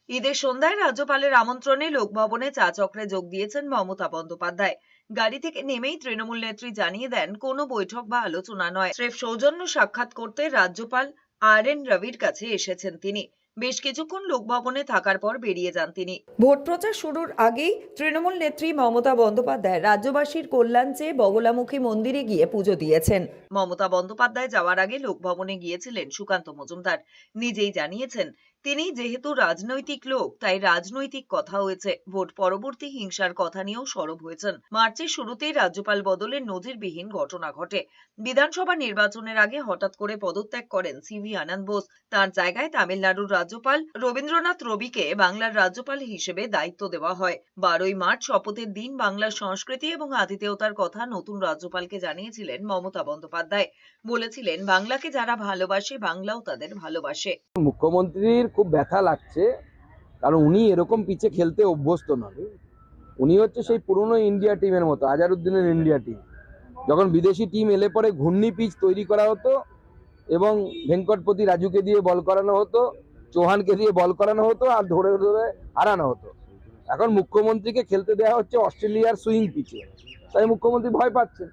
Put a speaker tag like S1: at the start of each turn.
S1: ঈদের সন্ধ্যায় রাজ্যপালের আমন্ত্রণে লোকভবনে চা চক্রে যোগ দিয়েছেন মমতা বন্দ্যোপাধ্যায়। গাড়ি থেকে নেমেই তৃণমূল নেত্রী জানিয়ে দেন, কোনো বৈঠক বা আলোচনা নয়, স্রেফ সৌজন্য সাক্ষাৎ করতে রাজ্যপাল RN রবির কাছে এসেছেন তিনি। বেশ কিছুক্ষণ লোকভবনে থাকার পর বেরিয়ে যান তিনি। ভোট প্রচার শুরুর আগেই তৃণমূল নেত্রী মমতা বন্দ্যোপাধ্যায় রাজ্যবাসীর কল্যাণ চেয়ে বগলামুখী মন্দিরে গিয়ে পুজো দিয়েছেন। মমতা বন্দ্যোপাধ্যায় যাওয়ার আগে লোকভবনে গিয়েছিলেন সুকান্ত মজুমদার। নিজেই জানিয়েছেন, তিনি যেহেতু রাজনৈতিক লোক, তাই রাজনৈতিক কথা হয়েছে। ভোট পরবর্তী হিংসার কথা নিয়েও সরব হয়েছেন। মার্চের শুরুতেই রাজ্যপাল বদলের নজিরবিহীন ঘটনা ঘটে। বিধানসভা নির্বাচনের আগে হঠাৎ করে পদত্যাগ করেন CV আনন্দ বোস। তার জায়গায় তামিলনাড়ুর রাজ্যপাল রবীন্দ্রনাথ রবিকে বাংলার রাজ্যপাল হিসেবে দায়িত্ব দেওয়া হয়। 12ই মার্চ শপথের দিন বাংলার সংস্কৃতি এবং আতিথেয়তার কথা নতুন রাজ্যপালকে জানিয়েছিলেন মমতা বন্দ্যোপাধ্যায়। বলেছিলেন, বাংলাকে যারা ভালোবাসে, বাংলাও তাদের ভালোবাসে।
S2: মুখ্যমন্ত্রীর খুব ব্যথা লাগছে, কারণ উনি এরকম পিচে খেলতে অভ্যস্ত নন। উনি হচ্ছে সেই পুরনো ইন্ডিয়া টিমের মতো, আজহারউদ্দিনের ইন্ডিয়া টিম। যখন বিদেশি টিম এলে পরে ঘূর্ণি পিচ তৈরি করা হতো এবং ভেঙ্কটপতি রাজুকে দিয়ে বল করানো হতো, চৌহানকে দিয়ে বল করানো হতো আর ধরে ধরে হারানো হতো। এখন মুখ্যমন্ত্রীকে খেলতে দেওয়া হচ্ছে অস্ট্রেলিয়ার সুইং পিচে, তাই মুখ্যমন্ত্রী ভয় পাচ্ছেন।